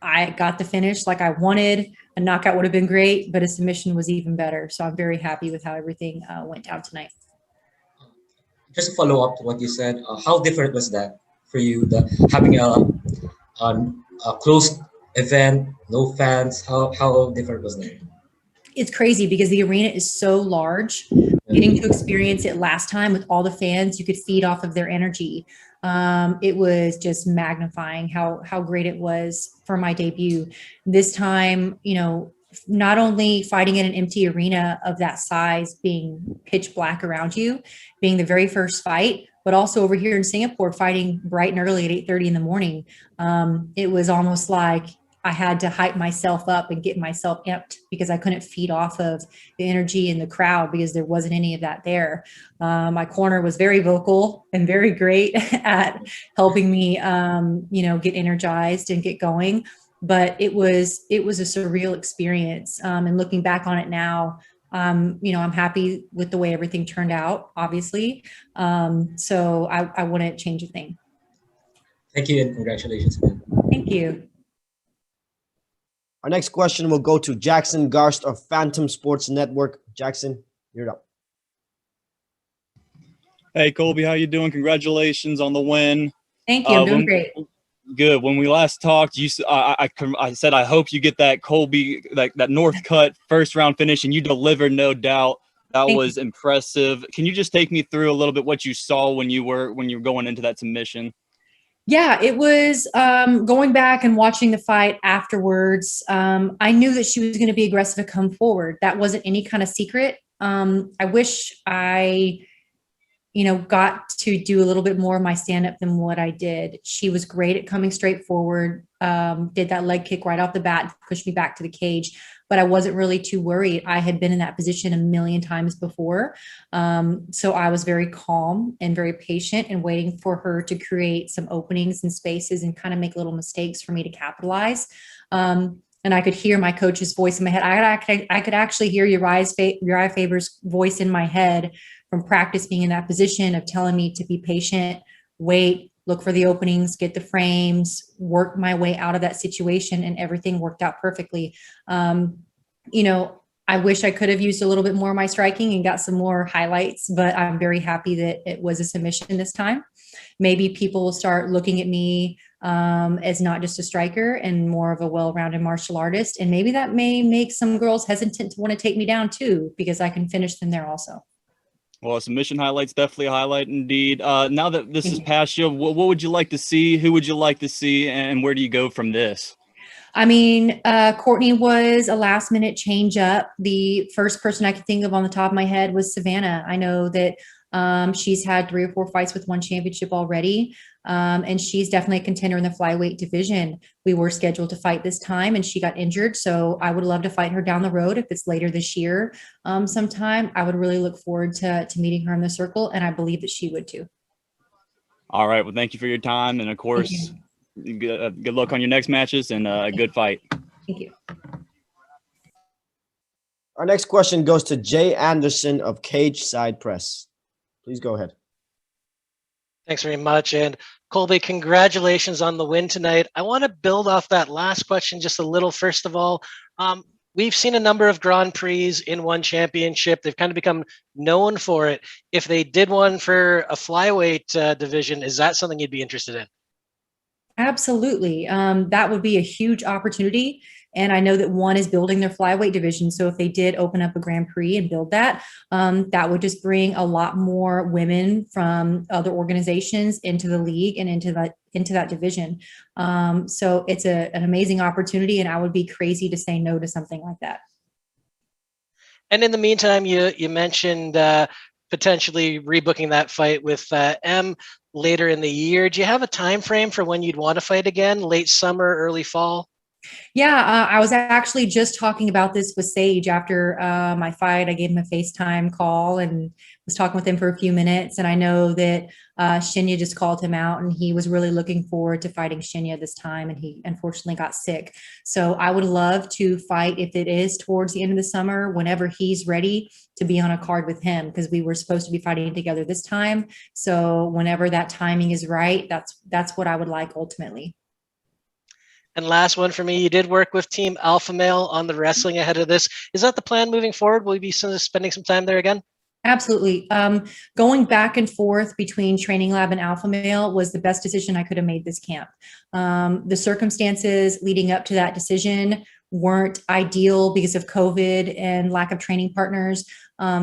I got the finish like I wanted. A knockout would have been great, but a submission was even better. So I'm very happy with how everything went down tonight. Just to follow up to what you said, how different was that for you? Having a closed event, no fans. How different was that? It's crazy because the arena is so large. Getting to experience it last time with all the fans, you could feed off of their energy. It was just magnifying how great it was for my debut. This time, you know, not only fighting in an empty arena of that size, being pitch black around you, being the very first fight, but also over here in Singapore, fighting bright and early at 8:30 in the morning. It was almost like I had to hype myself up and get myself amped because I couldn't feed off of the energy in the crowd because there wasn't any of that there. My corner was very vocal and very great at helping me, you know, get energized and get going. But it was a surreal experience. And looking back on it now, you know, I'm happy with the way everything turned out, obviously. So I wouldn't change a thing. Thank you and congratulations, man. Thank you. Our next question will go to Jackson Garst of Phantom Sports Network. Jackson, you're up. Hey, Colby, how you doing? Congratulations on the win. Thank you. I'm doing great. Good. When we last talked, I said I hope you get that Colbey, that Northcutt first round finish, and you delivered, no doubt. That was impressive. Can you just take me through a little bit what you saw when you were going into that submission? Yeah, it was going back and watching the fight afterwards. I knew that she was going to be aggressive to come forward. That wasn't any kind of secret. I wish I, you know, got to do a little bit more of my stand-up than what I did. She was great at coming straight forward, did that leg kick right off the bat, pushed me back to the cage, but I wasn't really too worried. I had been in that position a million times before. So I was very calm and very patient and waiting for her to create some openings and spaces and kind of make little mistakes for me to capitalize. And I could hear my coach's voice in my head. I could actually hear Uriah Faber's voice in my head from practice being in that position of telling me to be patient, wait, look for the openings, get the frames, work my way out of that situation, and everything worked out perfectly. You know, I wish I could have used a little bit more of my striking and got some more highlights, but I'm very happy that it was a submission this time. Maybe people will start looking at me as not just a striker and more of a well-rounded martial artist. And maybe that may make some girls hesitant to want to take me down too, because I can finish them there also. Well, submission highlights, definitely a highlight indeed. Now that this is past you, what would you like to see? Who would you like to see? And where do you go from this? I mean, Courtney was a last minute change up. The first person I could think of on the top of my head was Savannah. I know that she's had 3 or 4 fights with one championship already. And she's definitely a contender in the flyweight division. We were scheduled to fight this time and she got injured. So I would love to fight her down the road. If it's later this year, sometime, I would really look forward to meeting her in the circle. And I believe that she would too. All right. Well, thank you for your time. And of course, good luck on your next matches and a good fight. Thank you. Our next question goes to Jay Anderson of Cage Side Press. Please go ahead. Thanks very much. And Colby, congratulations on the win tonight. I want to build off that last question just a little. First of all, we've seen a number of Grand Prix in ONE championship. They've kind of become known for it. If they did one for a flyweight division, is that something you'd be interested in? Absolutely. That would be a huge opportunity. And I know that ONE is building their flyweight division. So if they did open up a Grand Prix and build that, that would just bring a lot more women from other organizations into the league and into that division. So it's an amazing opportunity, and I would be crazy to say no to something like that. And in the meantime, you mentioned potentially rebooking that fight with M later in the year. Do you have a time frame for when you'd want to fight again? Late summer, early fall? Yeah, I was actually just talking about this with Sage after my fight. I gave him a FaceTime call and was talking with him for a few minutes. And I know that Shinya just called him out, and he was really looking forward to fighting Shinya this time. And he unfortunately got sick. So I would love to fight, if it is towards the end of the summer, whenever he's ready, to be on a card with him, because we were supposed to be fighting together this time. So whenever that timing is right, that's what I would like ultimately. And last one for me, you did work with Team Alpha Male on the wrestling ahead of this. Is that the plan moving forward? Will you be spending some time there again? Absolutely. Going back and forth between Training Lab and Alpha Male was the best decision I could have made this camp. The circumstances leading up to that decision weren't ideal because of COVID and lack of training partners.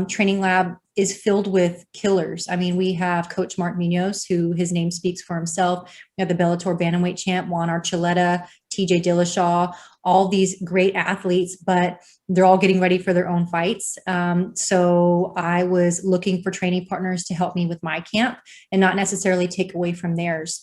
Training Lab is filled with killers. I mean, we have Coach Mark Munoz, who his name speaks for himself. We have the Bellator Bantamweight champ, Juan Archuleta, TJ Dillashaw, all these great athletes, but they're all getting ready for their own fights. So I was looking for training partners to help me with my camp and not necessarily take away from theirs.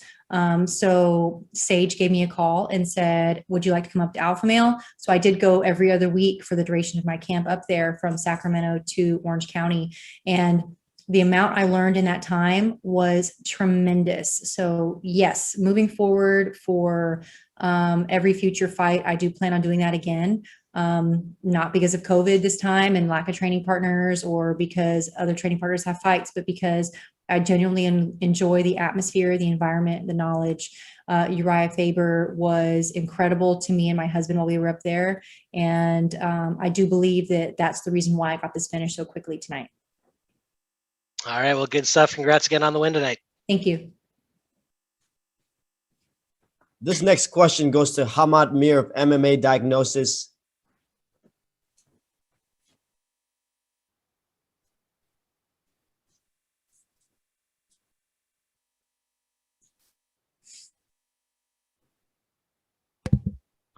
So Sage gave me a call and said, would you like to come up to Alpha Male? So I did go every other week for the duration of my camp up there from Sacramento to Orange County. And the amount I learned in that time was tremendous. So yes, moving forward for every future fight, I do plan on doing that again. Not because of COVID this time and lack of training partners or because other training partners have fights, but because I genuinely enjoy the atmosphere, the environment, the knowledge. Uriah Faber was incredible to me and my husband while we were up there. And I do believe that that's the reason why I got this finish so quickly tonight. All right, well, good stuff. Congrats again on the win tonight. Thank you. This next question goes to Hamad Mir of MMA Diagnosis.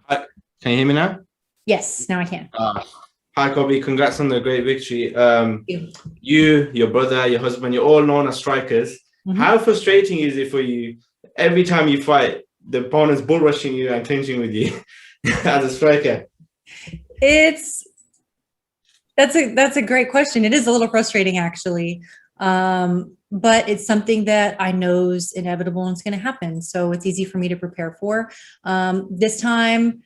Hi, can you hear me now? Yes, now I can. Hi, Colbey. Congrats on the great victory. Thank you. You, your brother, your husband, you're all known as strikers. Mhm. How frustrating is it for you every time you fight, the opponent's bull rushing you and clinching with you as a striker? That's a great question. It is a little frustrating, actually. But it's something that I know is inevitable and it's going to happen. So it's easy for me to prepare for. This time,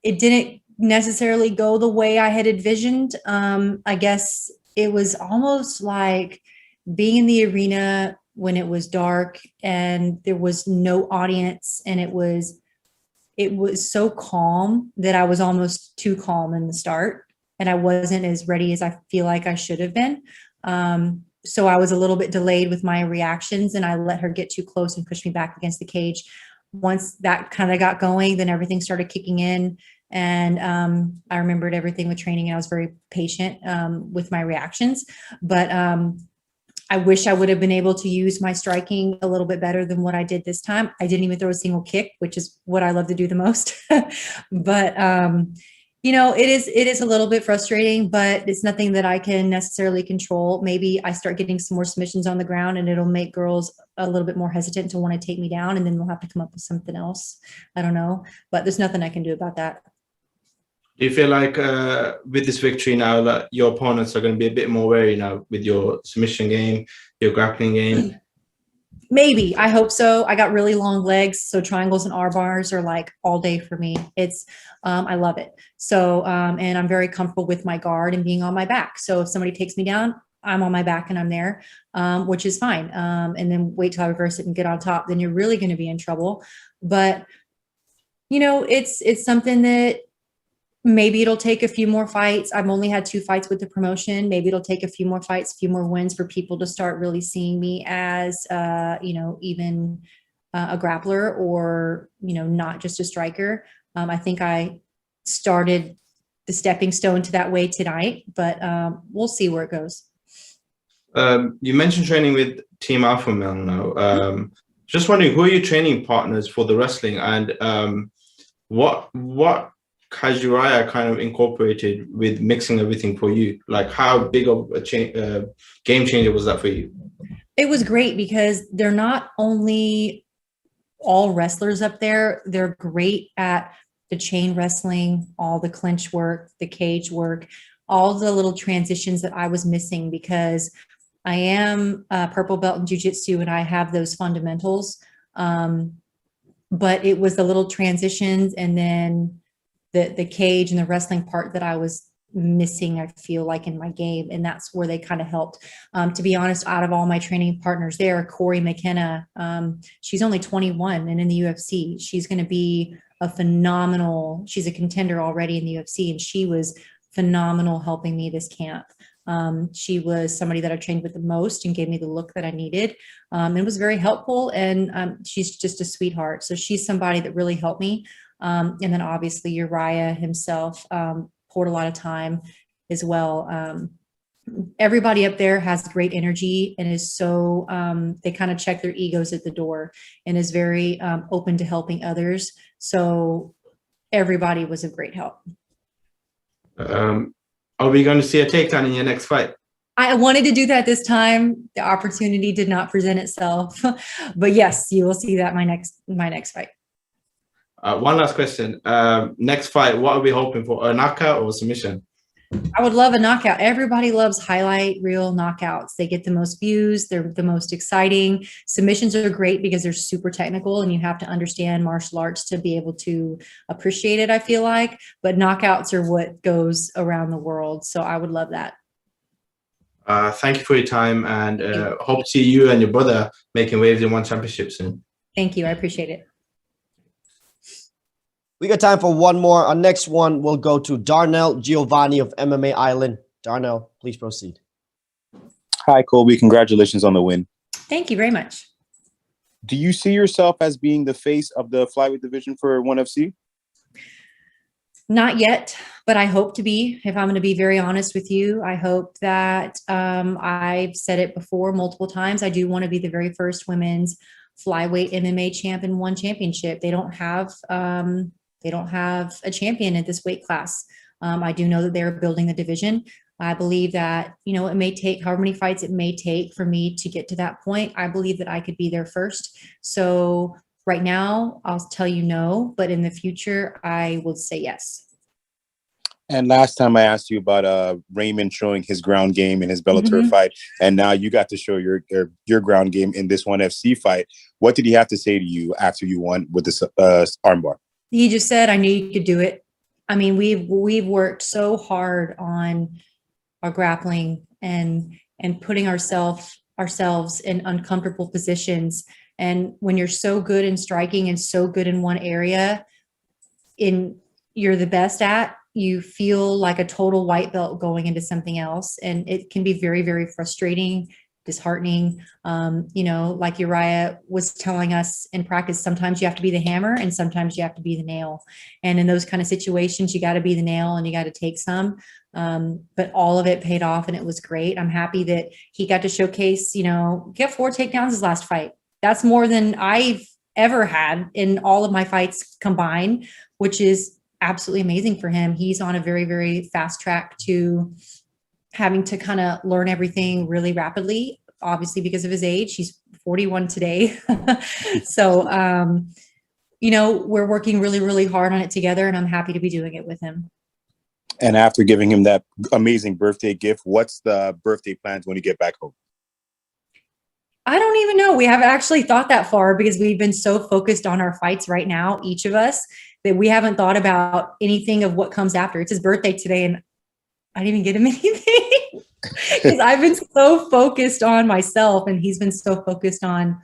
it didn't necessarily go the way I had envisioned. I guess it was almost like being in the arena when it was dark and there was no audience, and it was so calm that I was almost too calm in the start, and I wasn't as ready as I feel like I should have been. So I was a little bit delayed with my reactions, and I let her get too close and push me back against the cage. Once that kind of got going, then everything started kicking in. And I remembered everything with training, and I was very patient with my reactions. But I wish I would have been able to use my striking a little bit better than what I did this time. I didn't even throw a single kick, which is what I love to do the most. But you know, it is a little bit frustrating, but it's nothing that I can necessarily control. Maybe I start getting some more submissions on the ground and it'll make girls a little bit more hesitant to want to take me down, and then we'll have to come up with something else. I don't know, but there's nothing I can do about that. Do you feel like with this victory now that your opponents are going to be a bit more wary now with your submission game, your grappling game? Maybe. I hope so. I got really long legs, so triangles and arm bars are like all day for me. It's I love it. So and I'm very comfortable with my guard and being on my back. So if somebody takes me down, I'm on my back and I'm there, which is fine. And then wait till I reverse it and get on top, then you're really going to be in trouble. But you know, it's something that maybe it'll take a few more fights. I've only had 2 fights with the promotion. Maybe it'll take a few more fights, a few more wins for people to start really seeing me as, you know, even a grappler or, you know, not just a striker. I think I started the stepping stone to that way tonight, but we'll see where it goes. You mentioned training with Team Alpha Male now. Just wondering, who are your training partners for the wrestling, and what has Uriah kind of incorporated with mixing everything for you? Like, how big of a game changer was that for you? It was great because they're not only all wrestlers up there, they're great at the chain wrestling, all the clinch work, the cage work, all the little transitions that I was missing, because I am a purple belt in jiu-jitsu and I have those fundamentals. But it was the little transitions and then the cage and the wrestling part that I was missing, I feel like, in my game. And that's where they kind of helped. To be honest, out of all my training partners there, Corey McKenna, she's only 21 and in the UFC. She's going to be she's a contender already in the UFC, and she was phenomenal helping me this camp. She was somebody that I trained with the most and gave me the look that I needed. And was very helpful, and she's just a sweetheart. So she's somebody that really helped me. And then obviously Uriah himself poured a lot of time as well. Everybody up there has great energy and is so, they kind of check their egos at the door and is very open to helping others. So everybody was a great help. Are we going to see a takedown in your next fight? I wanted to do that this time. The opportunity did not present itself, but yes, you will see that my next fight. One last question. Next fight, what are we hoping for? A knockout or a submission? I would love a knockout. Everybody loves highlight reel knockouts. They get the most views. They're the most exciting. Submissions are great because they're super technical and you have to understand martial arts to be able to appreciate it, I feel like. But knockouts are what goes around the world. So I would love that. Thank you for your time, and hope to see you and your brother making waves in ONE Championship soon. Thank you. I appreciate it. We got time for one more. Our next one will go to Darnell Giovanni of MMA Island. Darnell, please proceed. Hi, Colbey. Congratulations on the win. Thank you very much. Do you see yourself as being the face of the flyweight division for ONE FC? Not yet, but I hope to be. If I'm going to be very honest with you, I hope that I've said it before multiple times. I do want to be the very first women's flyweight MMA champ in ONE Championship. They don't have a champion at this weight class. I do know that they're building the division. I believe that, you know, it may take however many fights it may take for me to get to that point. I believe that I could be there first. So right now, I'll tell you no, but in the future, I will say yes. And last time I asked you about Raymond showing his ground game in his Bellator fight, and now you got to show your ground game in this ONE FC fight. What did he have to say to you after you won with this armbar? He just said, I knew you could do it. I mean, we've worked so hard on our grappling and putting ourselves in uncomfortable positions. And when you're so good in striking and so good in one area, you're the best at, you feel like a total white belt going into something else. And it can be very, very frustrating, disheartening. You know, like Uriah was telling us in practice, sometimes you have to be the hammer and sometimes you have to be the nail. And in those kind of situations, you got to be the nail and you got to take some. But all of it paid off and it was great. I'm happy that he got to showcase, you know, get 4 takedowns his last fight. That's more than I've ever had in all of my fights combined, which is absolutely amazing for him. He's on a very, very fast track to having to kind of learn everything really rapidly, obviously because of his age. He's 41 today. So, you know, we're working really, really hard on it together and I'm happy to be doing it with him. And after giving him that amazing birthday gift, what's the birthday plans when you get back home? I don't even know. We haven't actually thought that far because we've been so focused on our fights right now, each of us, that we haven't thought about anything of what comes after. It's his birthday today and I didn't even get him anything because I've been so focused on myself and he's been so focused on,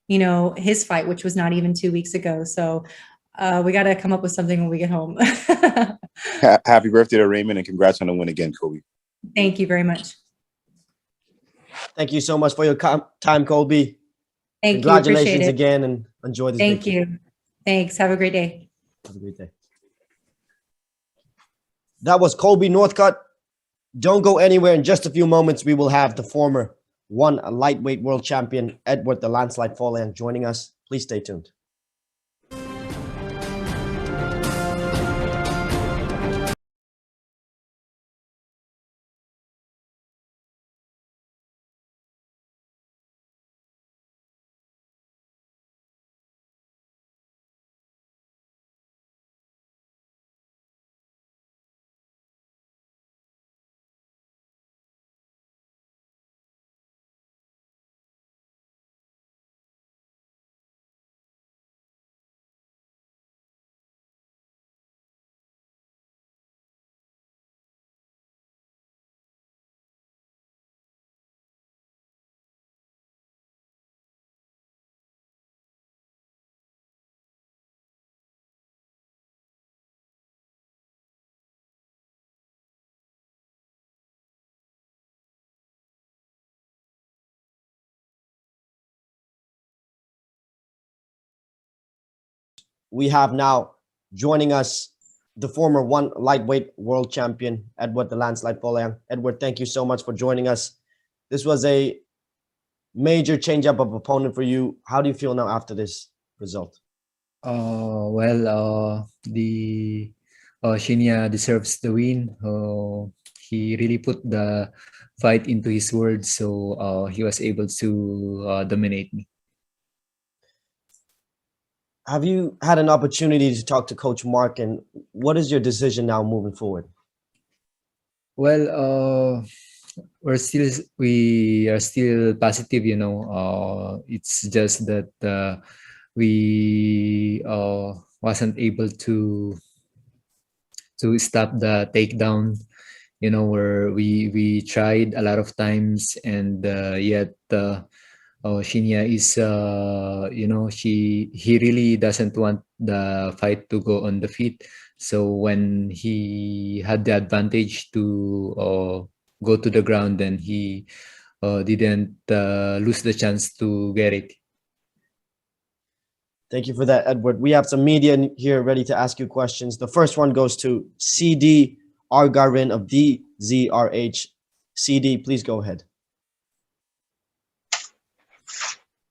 you know, his fight, which was not even 2 weeks ago. So we got to come up with something when we get home. Happy birthday to Raymond and congrats on the win again, Colbey. Thank you very much. Thank you so much for your time, Colbey. Thank you. Congratulations again and enjoy this. Thank you. Thanks. Have a great day. Have a great day. That was Colbey Northcutt. Don't go anywhere. In just a few moments, we will have the former ONE lightweight world champion, Eduard "The Landslide" Folayang, joining us. Please stay tuned. we have now joining us the former ONE lightweight world champion, Eduard the Landslide Folayang. Eduard, thank you so much for joining us. This was a major change-up of opponent for you. How do you feel now after this result? The Shinya deserves the win. He really put the fight into his words, so he was able to dominate me. Have you had an opportunity to talk to Coach Mark, and what is your decision now moving forward? Well, we are still positive, you know. It's just that we wasn't able to stop the takedown, you know, where we tried a lot of times, and yet Shinya is you know, he really doesn't want the fight to go on the feet. So when he had the advantage to go to the ground, then he didn't lose the chance to get it. Thank you for that, Eduard. We have some media here ready to ask you questions. The first one goes to CD Argarin of DZRH. CD, please go ahead.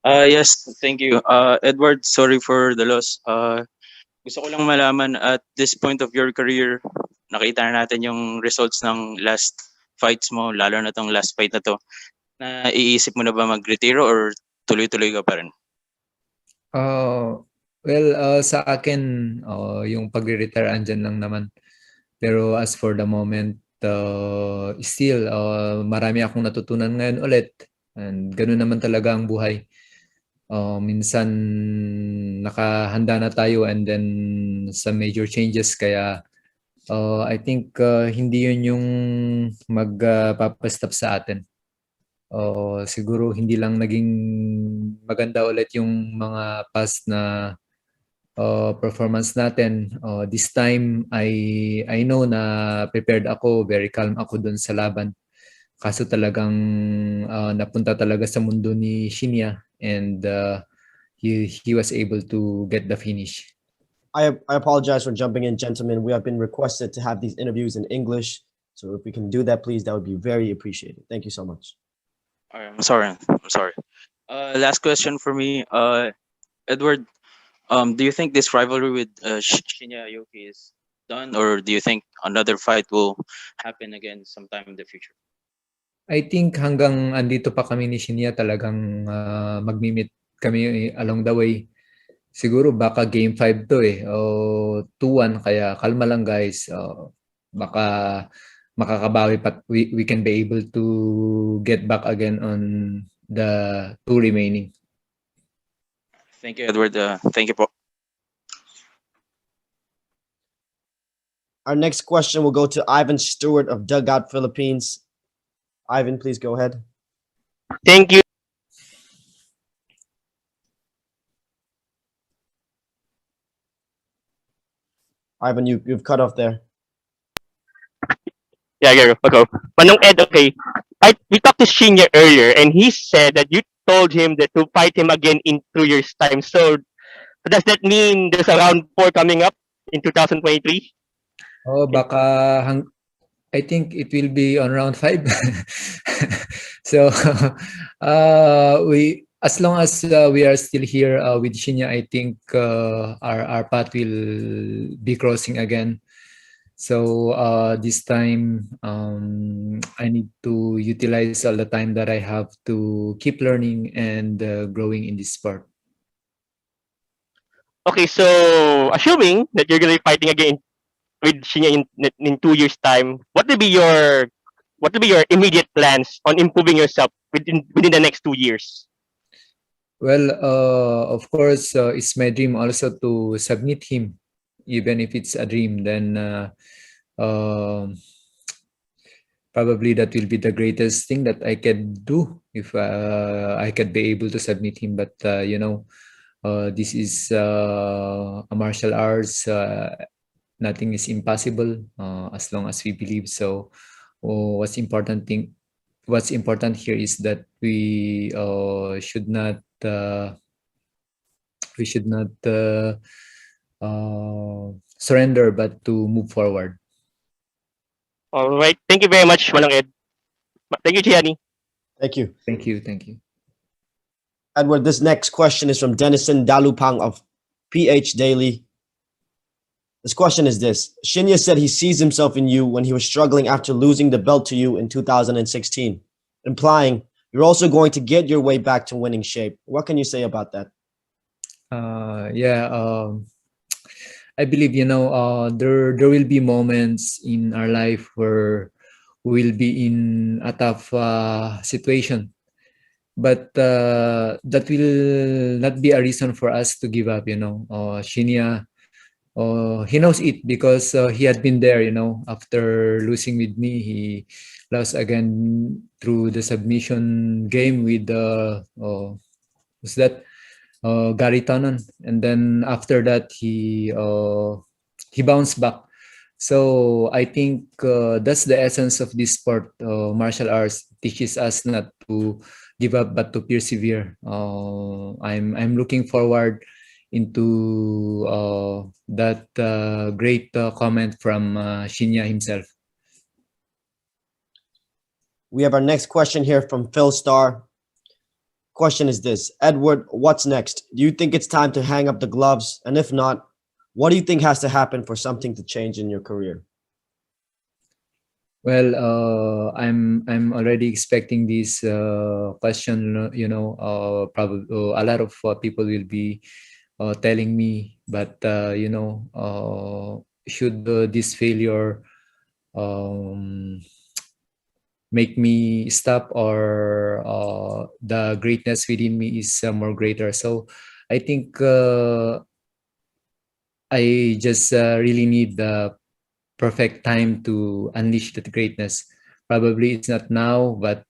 Yes, thank you. Edward, sorry for the loss. Gusto ko lang malaman, at this point of your career, nakita na natin yung results ng last fights mo, lalo na tong last fight na to. Iisip mo na ba mag-retiro or tuloy-tuloy ka pa rin? Sa akin, yung pagre-retire andyan lang naman. Pero as for the moment, still, marami akong natutunan ngayon ulit. And ganun naman talaga ang buhay. Minsan nakahanda na tayo, and then some major changes, kaya I think hindi yun yung magpapastop sa atin. Siguro hindi lang naging maganda ulit yung mga past na performance natin. This time I know na prepared ako, very calm ako dun sa laban. Kaso talagang napunta talaga sa mundo ni Shinya, and he was able to get the finish. I apologize for jumping in, gentlemen. We have been requested to have these interviews in English. So if we can do that, please, that would be very appreciated. Thank you so much. I'm sorry. Last question for me. Edward, do you think this rivalry with Shinya Aoki is done, or do you think another fight will happen again sometime in the future? I think hanggang andito pa kami ni Shinya, talagang magmi-meet kami along the way. Siguro baka game 5 to eh, o 2-1, kaya kalma lang guys. Baka makakabawi pa, we can be able to get back again on the 2 remaining. Thank you, Edward. Thank you po. Our next question will go to Ivan Stewart of Dugout Philippines. Ivan, please go ahead. Thank you. Ivan, you've cut off there. Yeah, okay. Manong Ed, okay. We talked to Shinya earlier, and he said that you told him that to fight him again in 2 years' time. So does that mean there's a round 4 coming up in 2023? Baka I think it will be on round 5. So we, as long as we are still here with Shinya, I think our path will be crossing again. So this time I need to utilize all the time that I have to keep learning and growing in this sport. Okay, so assuming that you're going to be fighting again with Shinya in 2 years' time, what will be your immediate plans on improving yourself within the next 2 years? Well, of course, it's my dream also to submit him, even if it's a dream. Then probably that will be the greatest thing that I can do if I could be able to submit him. But you know, this is a martial arts. Nothing is impossible as long as we believe. So what's important here is that we should not surrender, but to move forward. All right. Thank you very much, Manong Ed. Thank you, Gianni. Thank you. Thank you. Thank you. Edward, this next question is from Denison Dalupang of PH Daily. This question is this. Shinya said he sees himself in you when he was struggling after losing the belt to you in 2016, implying you're also going to get your way back to winning shape. What can you say about that? Yeah, I believe, there will be moments in our life where we'll be in a tough situation. But that will not be a reason for us to give up, Shinya, he knows it because he had been there, after losing with me. He lost again through the submission game with, who's that? Gary Tonon. And then after that, he bounced back. So I think that's the essence of this sport. Martial arts teaches us not to give up but to persevere. I'm looking forward into that great comment from Shinya himself. We have our next question here from Phil Starr. Question is this. Edward, what's next? Do you think it's time to hang up the gloves? And if not, what do you think has to happen for something to change in your career? Well, I'm already expecting this question. Probably a lot of people will be telling me, but should this failure make me stop, or the greatness within me is more greater? So I think I just really need the perfect time to unleash that greatness. Probably it's not now, but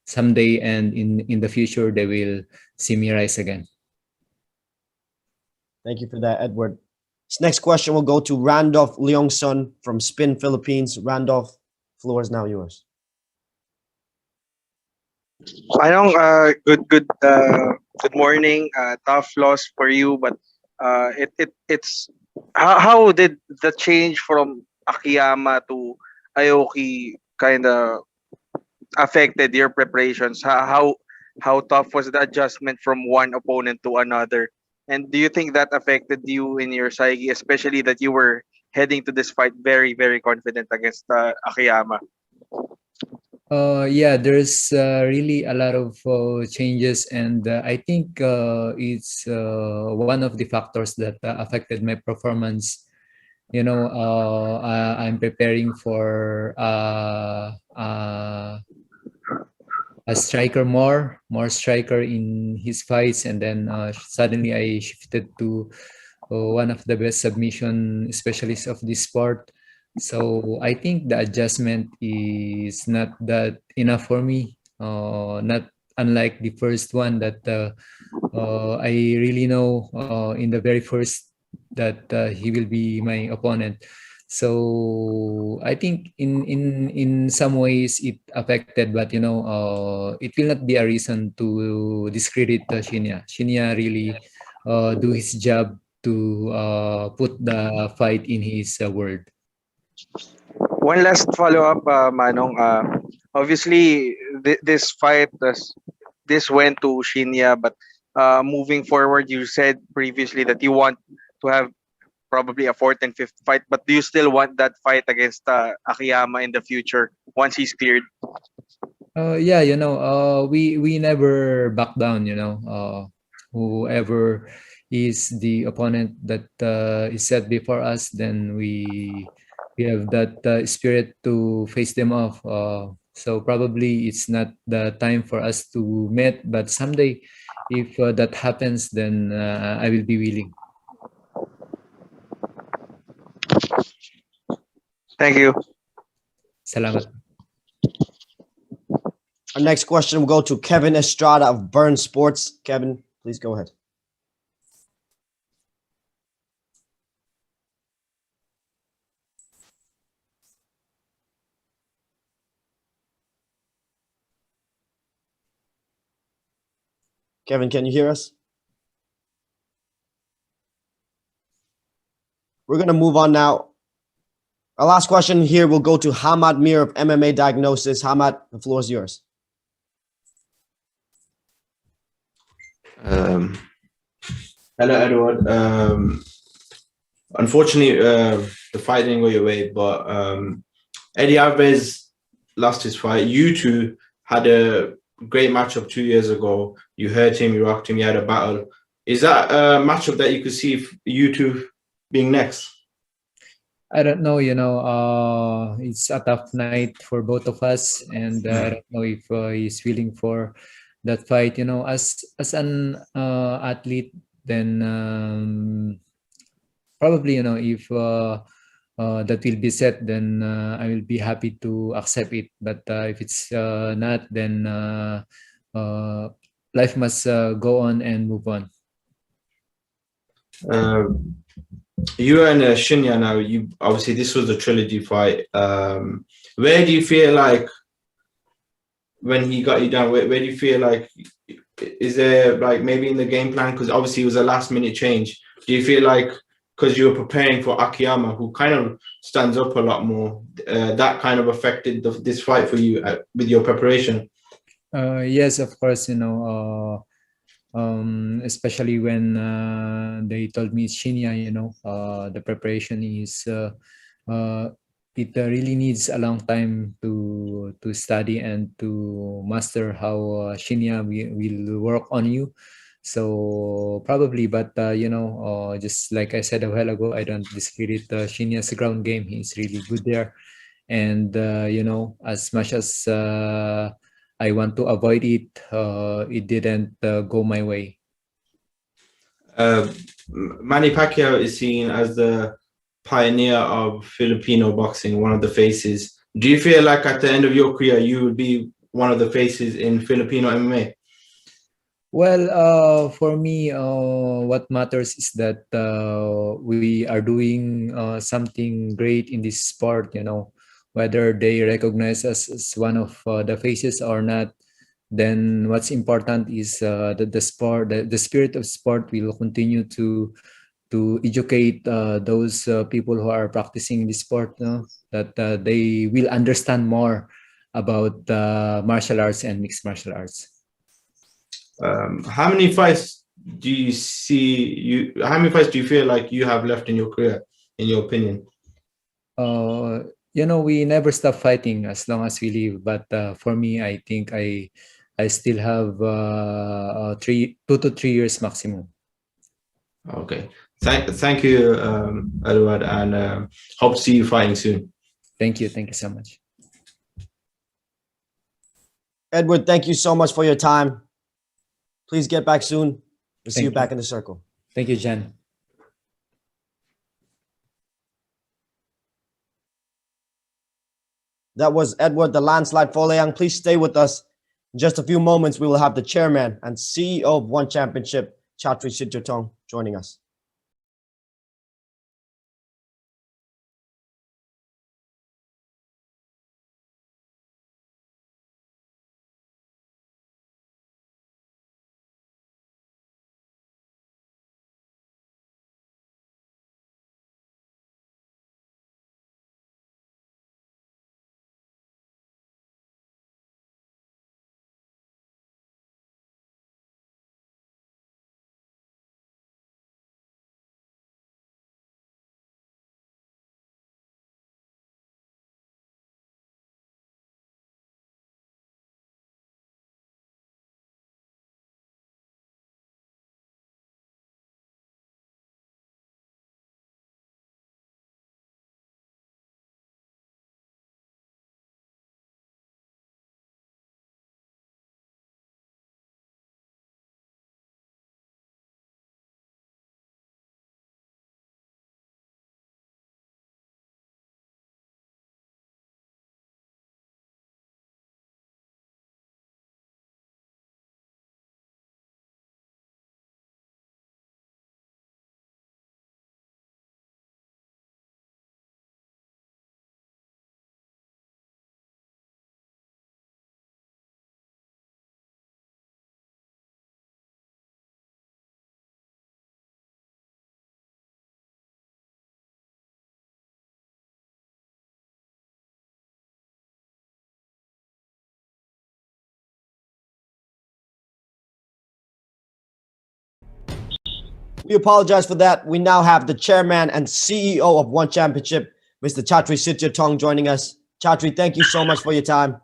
someday and in the future, they will see me rise again. Thank you for that, Edward. This next question will go to Randolph Leongson from Spin Philippines. Randolph, floor is now yours. Good morning. Tough loss for you, but it's how did the change from Akiyama to Aoki kind of affected your preparations? How tough was the adjustment from one opponent to another? And do you think that affected you in your psyche, especially that you were heading to this fight very, very confident against Akiyama? Yeah, there's really a lot of changes, and I think it's one of the factors that affected my performance. I'm preparing for a striker, more striker in his fights, and then suddenly I shifted to one of the best submission specialists of this sport. So I think the adjustment is not that enough for me. Not unlike the first one that I really know in the very first that he will be my opponent. So I think in some ways it affected, but it will not be a reason to discredit Shinya. Shinya really do his job to put the fight in his world. One last follow-up, Manong. Obviously, this fight, this went to Shinya, but moving forward, you said previously that you want to have probably a fourth and fifth fight, but do you still want that fight against Akiyama in the future once he's cleared? Yeah, we never back down. Whoever is the opponent that is set before us, then we have that spirit to face them off. So probably it's not the time for us to meet, but someday, if that happens, then I will be willing. Thank you. Salamat. Our next question will go to Kevin Estrada of Burn Sports. Kevin, please go ahead. Kevin, can you hear us? We're going to move on now. Our last question here will go to Hamad Mir of MMA Diagnosis. Hamad, the floor is yours. Hello, Edward. Unfortunately, the fight didn't go your way, but Eddie Alvarez lost his fight. You two had a great matchup 2 years ago. You hurt him, you rocked him, you had a battle. Is that a matchup that you could see you two being next? I don't know, it's a tough night for both of us, and I don't know if he's willing for that fight. As an athlete, then probably, if that will be set, then I will be happy to accept it. But if it's not, then life must go on and move on. You and Shinya now, you obviously this was a trilogy fight. Where do you feel like when he got you down? Where do you feel like, is there like maybe in the game plan, because obviously it was a last minute change? Do you feel like because you were preparing for Akiyama, who kind of stands up a lot more, that kind of affected this fight for you with your preparation? Yes, of course. Especially when they told me it's Shinya, the preparation is it really needs a long time to study and to master how Shinya will work on you. So probably, but just like I said a while ago, I don't discredit Shinya's ground game. He's really good there, and as much as I want to avoid it, it didn't go my way. Manny Pacquiao is seen as the pioneer of Filipino boxing, one of the faces. Do you feel like at the end of your career, you would be one of the faces in Filipino MMA? Well, for me, what matters is that we are doing something great in this sport, whether they recognize us as one of the faces or not. Then what's important is that the sport, the spirit of sport will continue to educate those people who are practicing this sport, that they will understand more about martial arts and mixed martial arts. How many fights do you see how many fights do you feel like you have left in your career, in your opinion? We never stop fighting as long as we live. But for me, I think I still have 2 to 3 years maximum. Okay. Thank you, Eduard, and hope to see you fighting soon. Thank you. Thank you so much. Edward, thank you so much for your time. Please get back soon. We'll see you back in the circle. Thank you, Jen. That was Eduard the Landslide Folayang. Please stay with us. In just a few moments, we will have the chairman and CEO of ONE Championship, Chatri Sityodtong, joining us. We apologize for that. We now have the chairman and CEO of ONE Championship, Mr. Chatri Sityodtong, joining us. Chatri, thank you so much for your time.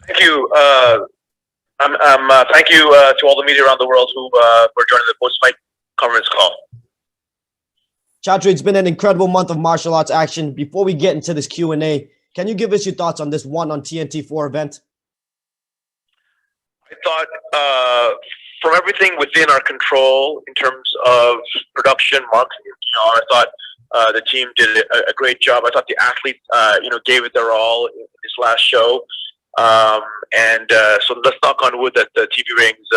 Thank you. Thank you to all the media around the world who were joining the post-fight conference call. Chatri, it's been an incredible month of martial arts action. Before we get into this Q&A, can you give us your thoughts on this ONE on TNT IV event? I thought from everything within our control in terms of production, marketing, I thought the team did a great job. I thought the athletes, gave it their all in this last show. So let's knock on wood that the TV rings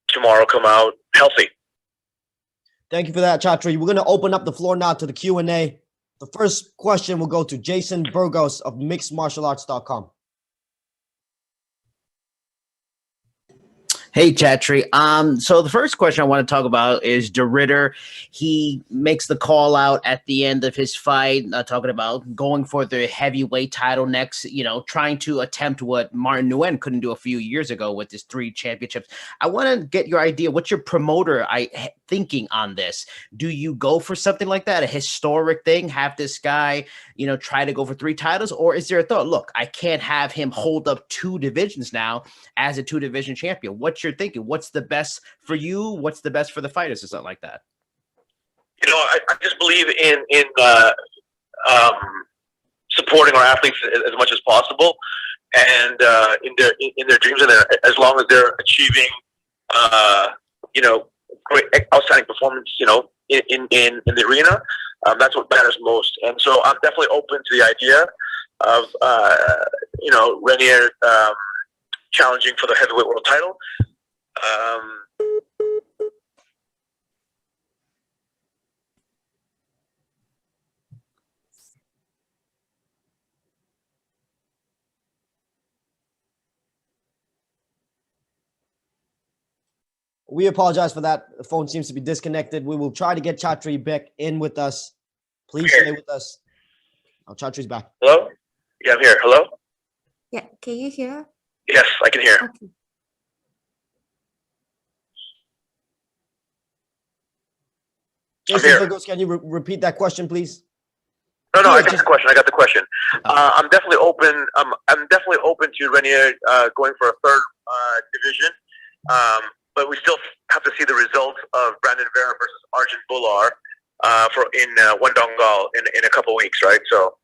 tomorrow come out healthy. Thank you for that, Chatri. We're going to open up the floor now to the Q&A. The first question will go to Jason Burgos of mixedmartialarts.com. Hey, Chatri. So the first question I want to talk about is De Ridder. He makes the call out at the end of his fight, talking about going for the heavyweight title next, trying to attempt what Martin Nguyen couldn't do a few years ago with his 3 championships. I want to get your idea. What's your promoter thinking on this? Do you go for something like that, a historic thing, have this guy, try to go for 3 titles? Or is there a thought, look, I can't have him hold up 2 divisions now as a 2-division champion? What's your thinking? What's the best for you? What's the best for the fighters or something like that? I just believe in supporting our athletes as much as possible, and in their dreams, and as long as they're achieving, great, outstanding performance, in the arena, that's what matters most. And so I'm definitely open to the idea of Reinier challenging for the heavyweight world title. We apologize for that. The phone seems to be disconnected. We will try to get Chatri back in with us. Please stay with us. Oh, Chatri's back. Hello? Yeah, I'm here. Hello? Yeah, can you hear? Yes, I can hear. Okay. Jason Burgos, can you repeat that question, please? No, I got the question. I'm definitely open. I'm definitely open to Reinier going for a 3rd division. But we still have to see the results of Brandon Vera versus Arjun Bular in Wandongal in a couple weeks, right? So.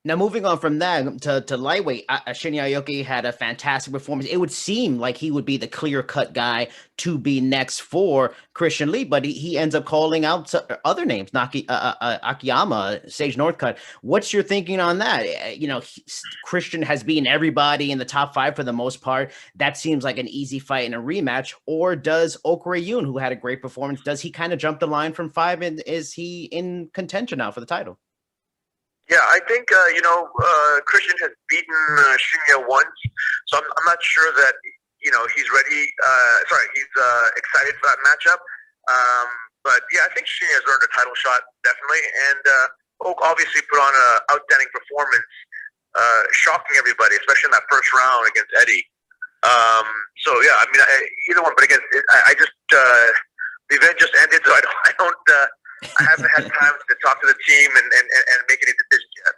Now, moving on from that to lightweight, Shinya Aoki had a fantastic performance. It would seem like he would be the clear-cut guy to be next for Christian Lee, but he ends up calling out other names, Akiyama, Sage Northcutt. What's your thinking on that? Christian has beaten everybody in the top 5 for the most part. That seems like an easy fight in a rematch. Or does Rae Yoon, who had a great performance, does he kind of jump the line from 5, and is he in contention now for the title? Yeah, I think, Christian has beaten Shinya once, so I'm not sure that, he's ready. He's excited for that matchup. But, yeah, I think Shinya has earned a title shot, definitely. And Oak obviously put on an outstanding performance, shocking everybody, especially in that first round against Eddie. So, yeah, I mean, either one. But, again, the event just ended, so I haven't had time to talk to the team and make any decisions yet.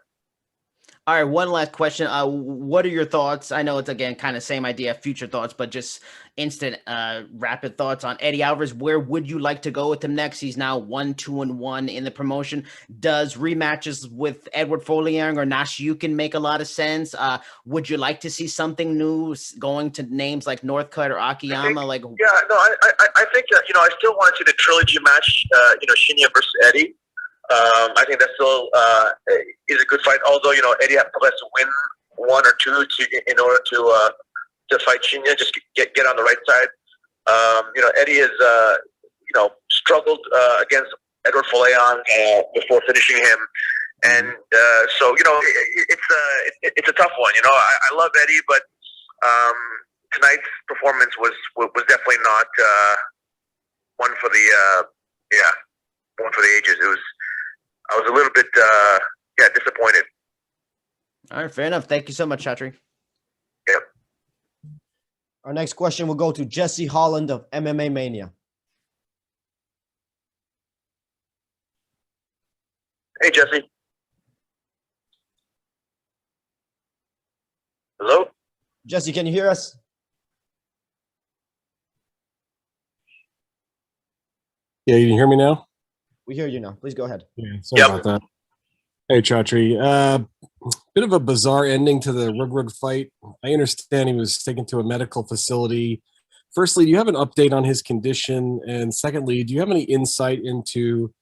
All right, one last question. What are your thoughts? I know it's, again, kind of same idea, future thoughts, but just instant rapid thoughts on Eddie Alvarez. Where would you like to go with him next? He's now 1-2-1 in the promotion. Does rematches with Eduard Folayang or Nashiukin make a lot of sense? Would you like to see something new going to names like Northcutt or Akiyama? I think I still want to see the trilogy match. Shinya versus Eddie. I think that still is a good fight. Although Eddie has to win 1 or 2 in order to fight Shinya, just get on the right side. Eddie has struggled against Eduard Folayang before finishing him, and so it's a tough one. I love Eddie, but tonight's performance was definitely not one for the ages. I was a little bit disappointed. All right, fair enough. Thank you so much, Chatri. Our next question will go to Jesse Holland of MMA Mania. Hey, Jesse. Hello? Jesse, can you hear us? Yeah, you can hear me now? We hear you now. Please go ahead. Yeah, sorry about that. Hey, Chatri. Bit of a bizarre ending to the Reug fight. I understand he was taken to a medical facility. Firstly, do you have an update on his condition? And secondly, do you have any insight into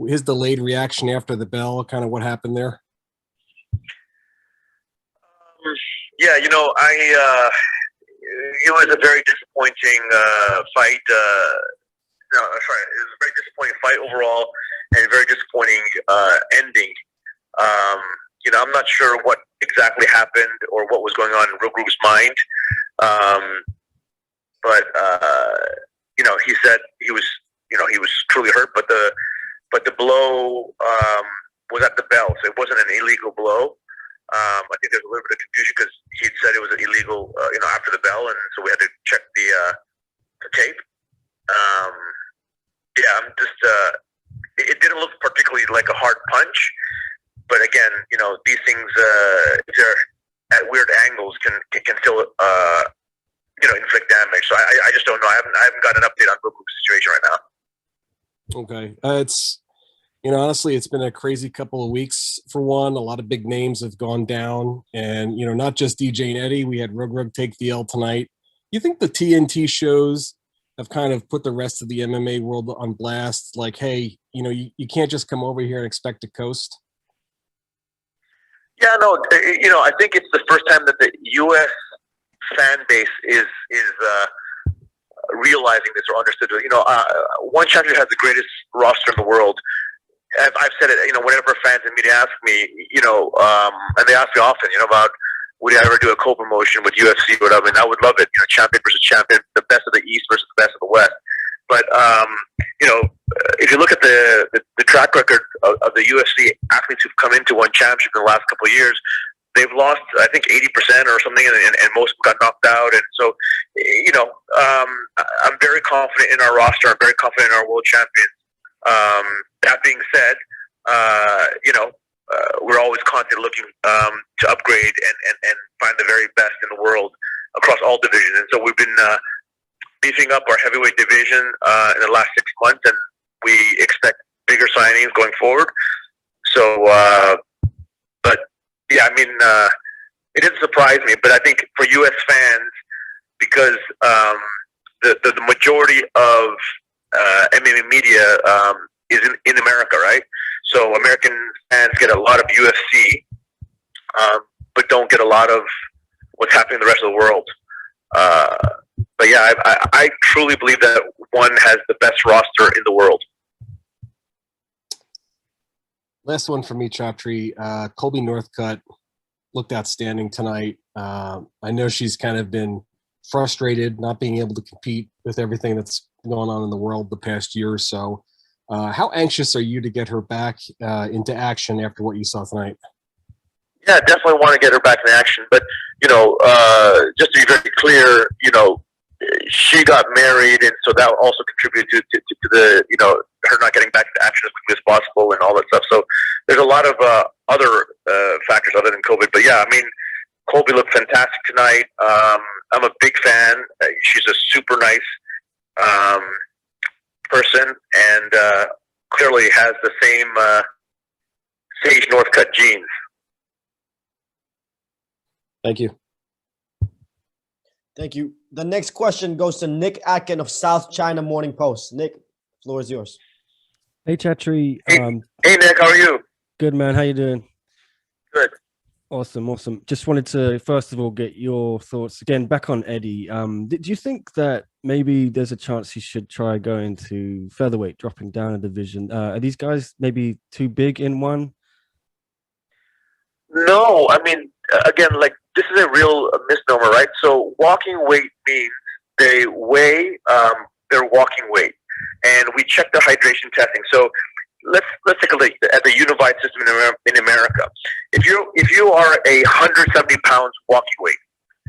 his delayed reaction after the bell, kind of what happened there? Yeah, it was a very disappointing fight. It was a very disappointing fight overall, and a very disappointing ending. I'm not sure what exactly happened or what was going on in Reug's mind. But he said he was truly hurt, but the blow was at the bell, so it wasn't an illegal blow. I think there's a little bit of confusion because he'd said it was illegal, after the bell, and so we had to check the tape. It didn't look particularly like a hard punch, but again, these things, if they're at weird angles, can still inflict damage. So I just don't know. I haven't got an update on Reug's situation right now. Okay, it's honestly, it's been a crazy couple of weeks for ONE. A lot of big names have gone down, and not just DJ and Eddie. We had Reug take the L tonight. You think the TNT shows have kind of put the rest of the MMA world on blast? Like, hey, you can't just come over here and expect to coast. Yeah, no, I think it's the first time that the U.S. fan base is realizing this or understood. ONE Chatri has the greatest roster in the world. I've said it. Whenever fans and media ask me, and they ask me often, about would I ever do a co-promotion with UFC? But I mean, I would love it. Champion versus champion, the best of the East versus the best of the West. But if you look at the track record of the UFC athletes who've come into ONE Championship in the last couple of years, they've lost, I think, 80% or something, and most got knocked out. And so, I'm very confident in our roster. I'm very confident in our world champions. That being said, we're always constantly looking to upgrade and find the very best in the world across all divisions. And so we've been beefing up our heavyweight division in the last 6 months, and we expect bigger signings going forward. So, but yeah, I mean, it didn't surprise me, but I think for U.S. fans, because the majority of MMA media is in America, right? So American fans get a lot of UFC, but don't get a lot of what's happening in the rest of the world. But yeah, I truly believe that ONE has the best roster in the world. Last one for me, Chatri. Colbey Northcutt looked outstanding tonight. I know she's kind of been frustrated not being able to compete with everything that's going on in the world the past year or so. How anxious are you to get her back into action after what you saw tonight? Yeah, definitely want to get her back in action. But, just to be very clear, she got married, and so that also contributed to the, her not getting back into action as quickly as possible and all that stuff. So there's a lot of other factors other than COVID. But yeah, I mean, Colbey looked fantastic tonight. I'm a big fan. She's a super nice person, and clearly has the same Sage Northcutt genes. Thank you. Thank you. The next question goes to Nick Atkin of South China Morning Post. Nick, floor is yours. Hey, Chatri. Hey, Nick, how are you? Good, man. How you doing? Good. Awesome. Just wanted to, first of all, get your thoughts again back on Eddie. Do you think that maybe there's a chance he should try going to featherweight, dropping down a division? Are these guys maybe too big in ONE? No, I mean, again, like, this is a real misnomer, right? So walking weight means they weigh their walking weight, and we check their hydration testing. So let's take a look at the unified system in America. If you are 170 pounds walking weight,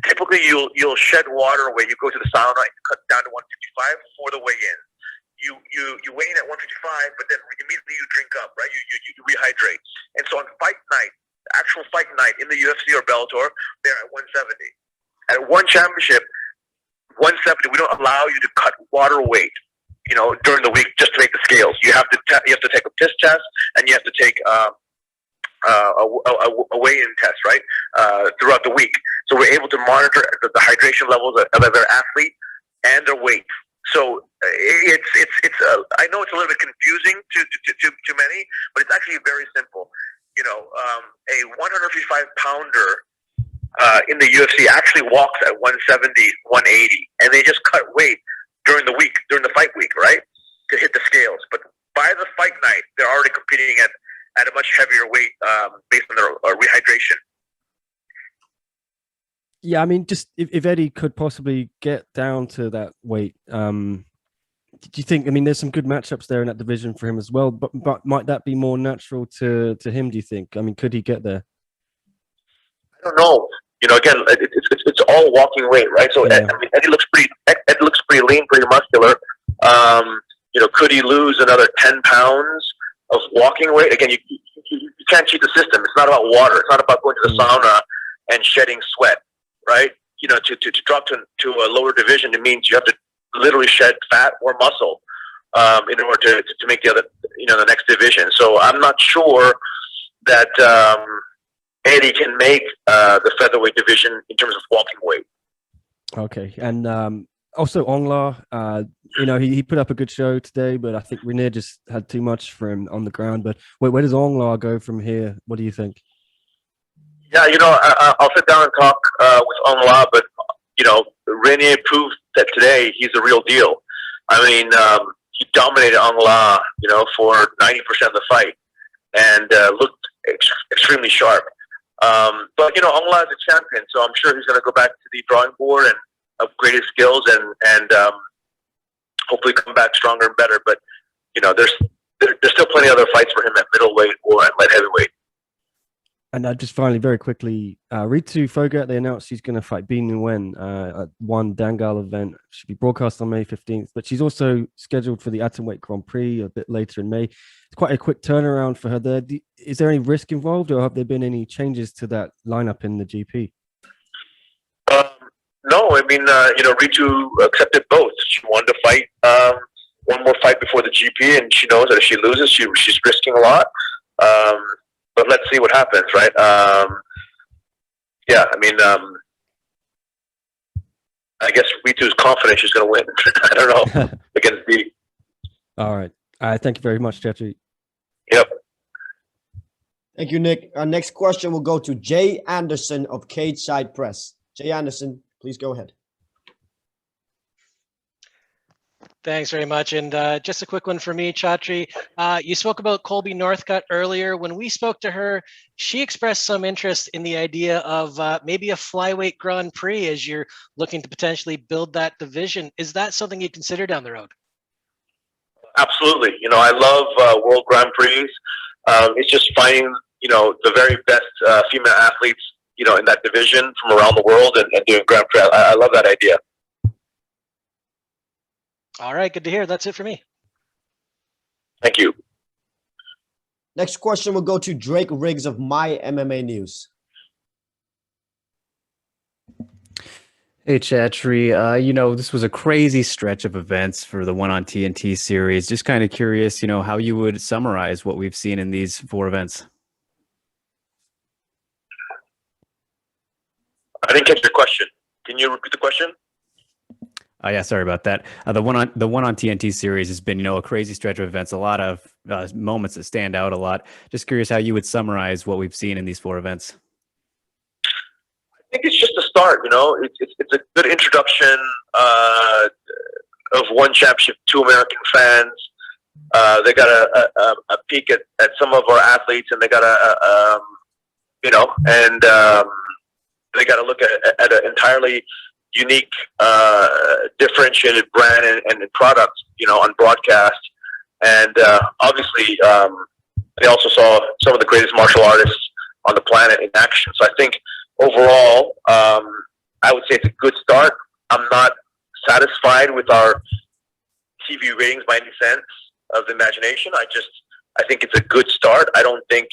typically you'll shed water away. You go to the sauna and you cut down to 155 for the weigh-in. you weigh in at 155, but then immediately you drink up, right? You rehydrate. And so on fight night, actual fight night in the UFC or Bellator, they're at 170. At one championship, 170, we don't allow you to cut water weight, during the week just to make the scales. You have to take a piss test, and you have to take a weigh-in test, right? Throughout the week. So we're able to monitor the hydration levels of their athlete and their weight. So it's I know it's a little bit confusing to many, but it's actually very simple. A 155 pounder in the UFC actually walks at 170, 180, and they just cut weight during the week, during the fight week, right, to hit the scales. But by the fight night, they're already competing at a much heavier weight based on their rehydration. Yeah, I mean, just if Eddie could possibly get down to that weight, do you think? I mean, there's some good matchups there in that division for him as well. But might that be more natural to him? Do you think? I mean, could he get there? I don't know. Again, it's all walking weight, right? So Yeah. Eddie looks pretty lean, pretty muscular. Could he lose another 10 pounds of walking weight? Again, you can't cheat the system. It's not about water. It's not about going to the sauna and shedding sweat, right? To drop to a lower division, it means you have to literally shed fat or muscle in order to make the other, the next division. So I'm not sure that Eddie can make the featherweight division in terms of walking weight. Okay, and also Aung La, he put up a good show today, but I think Reinier just had too much for him on the ground. But where does Aung La go from here? What do you think? Yeah, I'll sit down and talk with Aung La, but Reinier proved that today he's the real deal. I mean, he dominated Aung La, for 90% of the fight, and looked extremely sharp. But Aung La is a champion, so I'm sure he's going to go back to the drawing board and upgrade his skills and hopefully come back stronger and better. But there's still plenty of other fights for him at middleweight or at light heavyweight. And just finally, very quickly, Ritu Fogart, they announced she's going to fight Binh Nguyen at ONE Dangal event. Should be broadcast on May 15th, but she's also scheduled for the Atomweight Grand Prix a bit later in May. It's quite a quick turnaround for her there. Is there any risk involved, or have there been any changes to that lineup in the GP? No, I mean, Ritu accepted both. She wanted to fight one more fight before the GP, and she knows that if she loses, she's risking a lot. But let's see what happens, right? Yeah, I mean, I guess Ritu's confident she's going to win. I don't know against B. All right. Thank you very much, Chatri. Yep. Thank you, Nick. Our next question will go to Jay Anderson of Cage Side Press. Jay Anderson, please go ahead. Thanks very much. And just a quick one for me, Chatri. You spoke about Colbey Northcutt earlier. When we spoke to her, she expressed some interest in the idea of maybe a flyweight Grand Prix as you're looking to potentially build that division. Is that something you consider down the road? Absolutely. I love World Grand Prix. It's just finding, the very best female athletes, in that division from around the world and doing Grand Prix. I love that idea. All right, good to hear. That's it for me. Thank you. Next question will go to Drake Riggs of My MMA News. Hey, Chatri. This was a crazy stretch of events for the ONE on TNT series. Just kind of curious, how you would summarize what we've seen in these 4 events. I didn't catch your question. Can you repeat the question? Yeah, sorry about that. The one on TNT series has been, a crazy stretch of events, a lot of moments that stand out a lot. Just curious how you would summarize what we've seen in these 4 events. I think it's just a start. It's a good introduction of ONE Championship to American fans. They got a peek at some of our athletes, and they got they got to look at an entirely unique, differentiated brand and product, on broadcast. And obviously, they also saw some of the greatest martial artists on the planet in action. So I think overall, I would say it's a good start. I'm not satisfied with our TV ratings by any sense of the imagination. I think it's a good start. I don't think,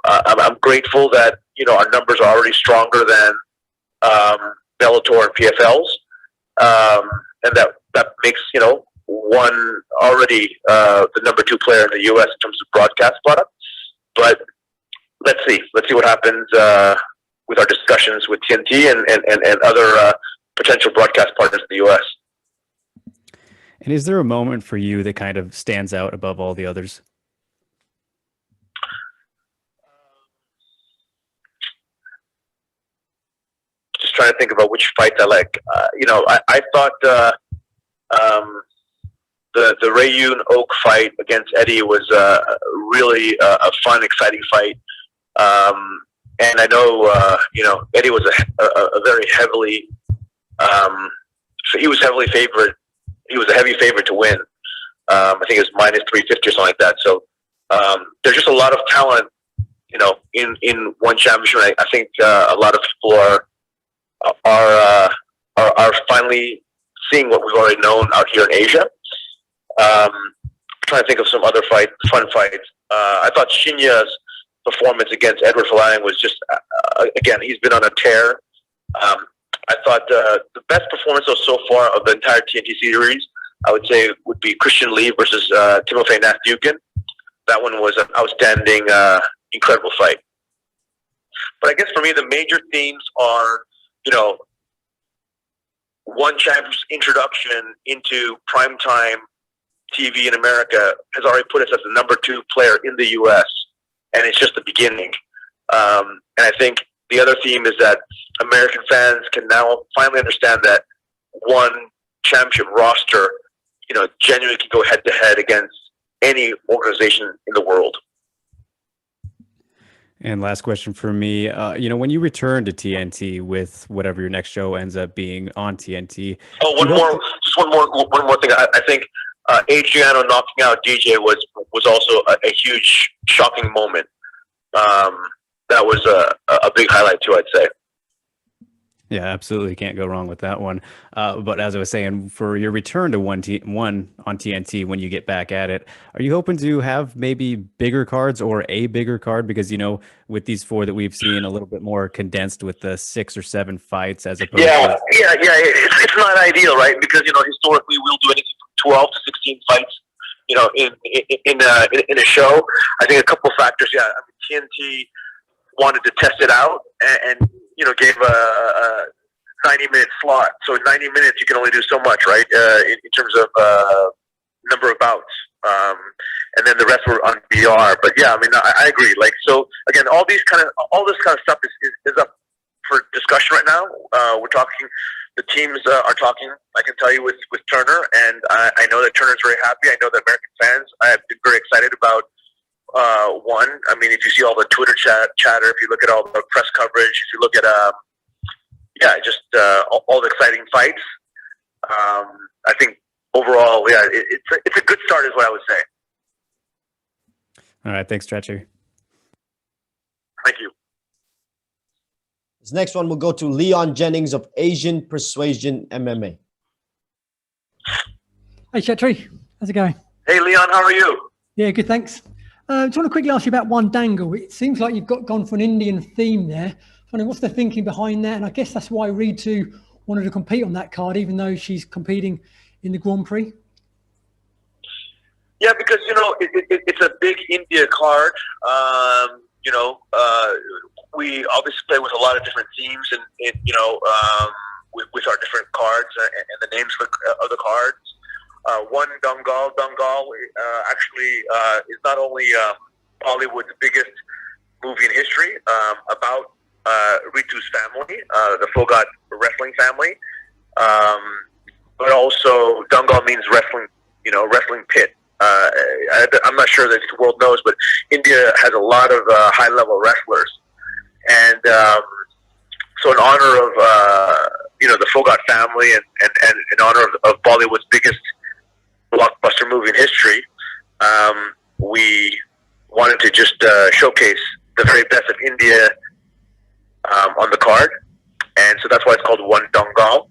I'm grateful that, our numbers are already stronger than Bellator and PFLs. And that makes, ONE already the number 2 player in the U.S. in terms of broadcast product. But let's see what happens with our discussions with TNT and other potential broadcast partners in the U.S. And is there a moment for you that kind of stands out above all the others? Just trying to think about which fights I like. I thought the Rae Yoon Ok fight against Eddie was really a fun, exciting fight. And I know, Eddie was a very heavily, he was heavily favored. He was a heavy favorite to win. I think it was minus 350 or something like that. So there's just a lot of talent, in ONE championship. I think a lot of people are finally seeing what we've already known out here in Asia. Trying to think of some other fun fights. I thought Shinya's performance against Eduard Folayang was just, again, he's been on a tear. I thought the best performance so far of the entire TNT series, I would say, would be Christian Lee versus Timofey Nastyukhin. That one was an outstanding, incredible fight. But I guess for me, the major themes are, ONE Championship's introduction into primetime TV in America has already put us as the number 2 player in the U.S., and it's just the beginning. And I think the other theme is that American fans can now finally understand that ONE Championship roster, genuinely can go head to head against any organization in the world. And last question for me, when you return to TNT with whatever your next show ends up being on TNT. Oh, one more thing. I think Adriano knocking out DJ was also a huge, shocking moment. That was a big highlight too, I'd say. Yeah, absolutely. Can't go wrong with that one. But as I was saying, for your return to ONE on TNT, when you get back at it, are you hoping to have maybe bigger cards or a bigger card? Because, with these 4 that we've seen, a little bit more condensed with the 6 or 7 fights as opposed to... Yeah. It's not ideal, right? Because, historically we'll do anything from 12 to 16 fights, in a show. I think a couple factors. Yeah, TNT wanted to test it out and gave a 90-minute slot. So 90 minutes, you can only do so much, right? In terms of number of bouts. And then the rest were on VR. But yeah, I agree. So again, all this kind of stuff is up for discussion right now. We're talking, the teams are talking, I can tell you, with Turner. And I know that Turner's very happy. I know that American fans have been very excited about ONE. If you see all the Twitter chatter, if you look at all the press coverage, if you look at all the exciting fights, I think overall, it's a good start, is what I would say. All right, thanks, Chatri. Thank you. This next one will go to Leon Jennings of Asian Persuasion MMA. Hey, Chatri. How's it going? Hey, Leon. How are you? Yeah, good, thanks. Just want to quickly ask you about One Dangle. It seems like you've gone for an Indian theme there. What's the thinking behind that? And I guess that's why Reed 2 wanted to compete on that card, even though she's competing in the Grand Prix. Yeah, because it's a big India card. We obviously play with a lot of different themes, and with our different cards and the names of the cards. One Dangal actually is not only Bollywood's biggest movie in history about Ritu's family, the Fogat wrestling family, but also Dangal means wrestling, wrestling pit. I'm not sure that the world knows, but India has a lot of high-level wrestlers, and so in honor of the Fogat family and in honor of Bollywood's biggest blockbuster movie in history, we wanted to just showcase the very best of India on the card, and so that's why it's called One Dangal.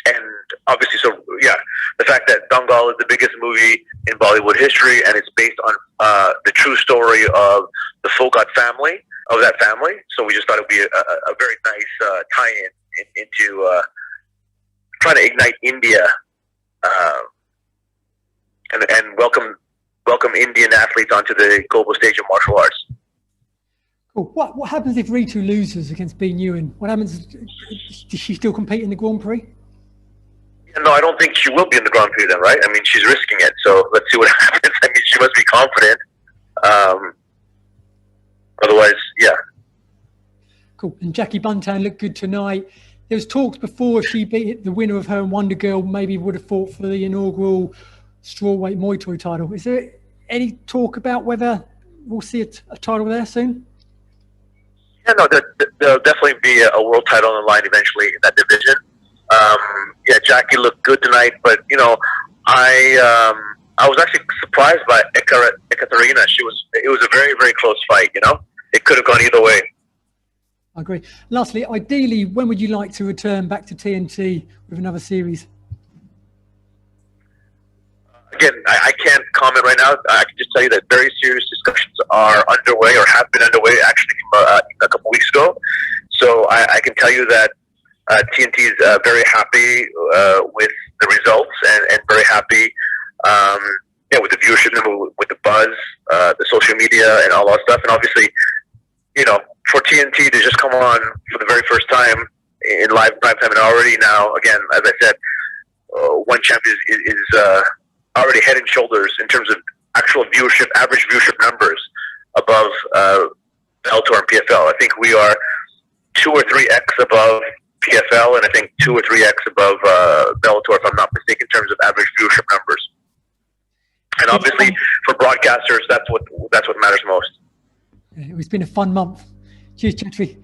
And obviously, so yeah, the fact that Dangal is the biggest movie in Bollywood history, and it's based on the true story of the Fogat family, of that family. So we just thought it would be a very nice tie-in into trying to ignite India and welcome Indian athletes onto the global stage of martial arts. Cool. What happens if Ritu loses against B. Nguyen? What happens? Does she still compete in the Grand Prix? No, I don't think she will be in the Grand Prix then, right? I mean, she's risking it, so let's see what happens. I mean, she must be confident. Otherwise, yeah. Cool. And Jackie Buntan looked good tonight. There was talks before she beat the winner of her and Wonder Girl maybe would have fought for the inaugural strawweight Muay Thai title. Is there any talk about whether we'll see a title there soon? Yeah, no, there'll definitely be a world title on the line eventually in that division. Yeah, Jackie looked good tonight, but you know, I was actually surprised by Ekaterina. It was a very, very close fight. You know, it could have gone either way. I agree. Lastly, ideally, when would you like to return back to TNT with another series? Again, I can't comment right now. I can just tell you that very serious discussions are underway or have been underway actually a couple weeks ago. So I can tell you that TNT is very happy with the results and very happy with the viewership number, with the buzz, the social media, and all that stuff. And obviously, you know, for TNT to just come on for the very first time in live prime time, and already now, again, as I said, ONE Champion is already head and shoulders in terms of actual viewership, average viewership numbers above Bellator and PFL. I think we are 2 or 3x above PFL, and I think 2 or 3x above Bellator, if I'm not mistaken, in terms of average viewership numbers. And obviously, for broadcasters, that's what matters most. It's been a fun month. Cheers, Chatri.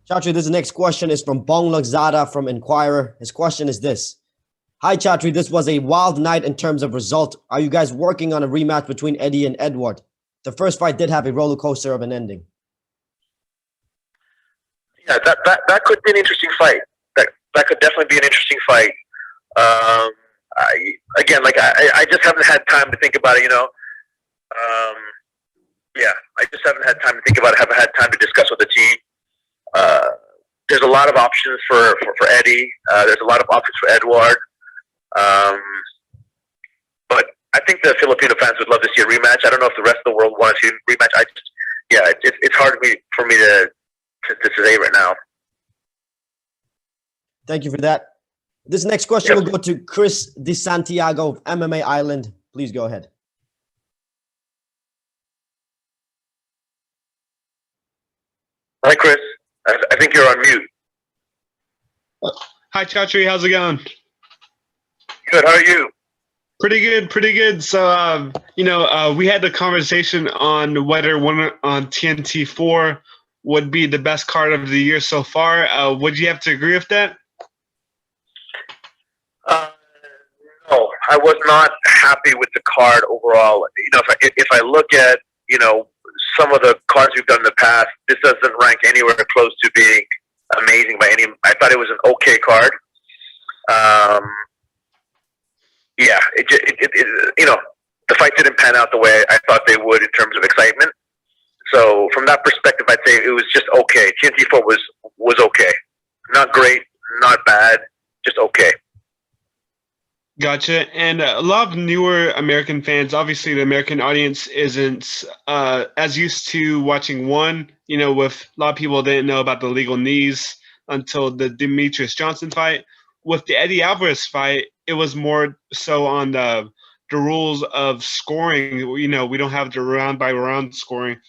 Chatri, this next question is from Bong Lagzada from Inquirer. His question is this. Hi, Chatri. This was a wild night in terms of result. Are you guys working on a rematch between Eddie and Eduard? The first fight did have a roller coaster of an ending. Yeah, that could be an interesting fight. That could definitely be an interesting fight. I just haven't had time to think about it, you know. I just haven't had time to think about it. Haven't had time to discuss with the team. There's a lot of options for Eddie. There's a lot of options for Eduard. But I think the Filipino fans would love to see a rematch. I don't know if the rest of the world wants to see a rematch. It's hard for me to say right now. Thank you for that. This next question will go to Chris De Santiago of MMA Island. Please go ahead. Hi, Chris. I think you're on mute. Hi, Chatri. How's it going? Good. How are you? Pretty good. So, we had the conversation on whether one on TNT IV would be the best card of the year so far. Would you have to agree with that? No, I was not happy with the card overall. You know, if I look at, you know, some of the cards we've done in the past, this doesn't rank anywhere close to being amazing by any. I thought it was an okay card. You know, the fight didn't pan out the way I thought they would in terms of excitement. So from that perspective, I'd say it was just okay. TNT IV was okay, not great, not bad, just okay. Gotcha. And a lot of newer American fans, obviously the American audience isn't as used to watching ONE, you know, with a lot of people didn't know about the legal knees until the Demetrius Johnson fight. With the Eddie Alvarez fight, it was more so on the rules of scoring. You know, we don't have the round by round scoring.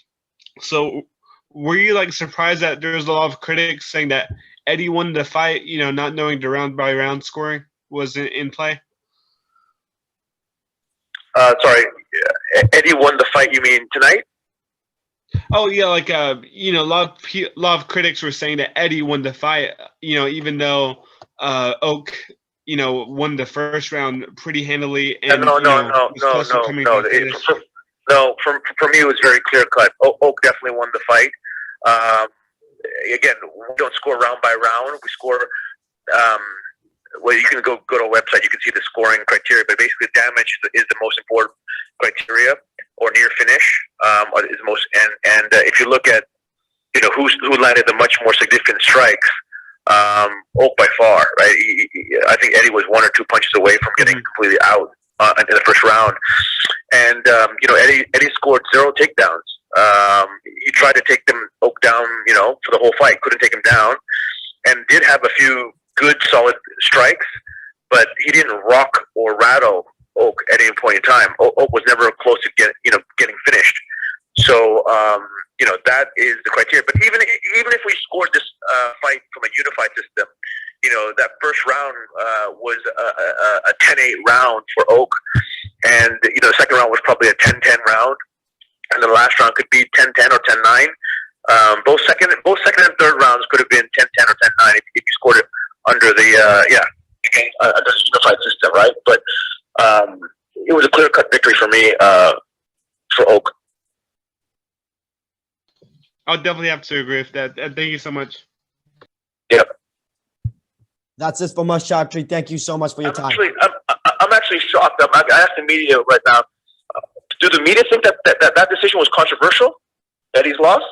So were you like surprised that there's a lot of critics saying that Eddie won the fight, you know, not knowing the round by round scoring was in play? Sorry, Eddie won the fight. You mean tonight? Oh yeah, like you know, a lot of critics were saying that Eddie won the fight. You know, even though Ok, you know, won the first round pretty handily. And No. For me, it was very clear cut. Ok definitely won the fight. Again, we don't score round by round. We score well, you can go to a website. You can see the scoring criteria, but basically, damage is the most important criteria, or near finish is most. And if you look at who landed the much more significant strikes, Oak by far, right? I think Eddie was 1 or 2 punches away from getting completely out in the first round, and Eddie scored 0 takedowns. He tried to take Oak down, for the whole fight, couldn't take him down, and did have a few good solid strikes, but he didn't rock or rattle Oak at any point in time. Oak was never close to getting finished. So that is the criteria. But even if we scored this fight from a unified system, that first round was a 10-8 round for Oak, and the second round was probably a 10-10 round, and the last round could be 10-10 or 10-9. Both second and third rounds could have been 10-10 or 10-9 if you scored it under the under the unified system, right? But it was a clear-cut victory for me for Oak. I'll definitely have to agree with that. Thank you so much. Yep. That's it from us, Chatri. Thank you so much for your time. I'm actually shocked. I asked the media right now, do the media think that decision was controversial, Eddie's loss?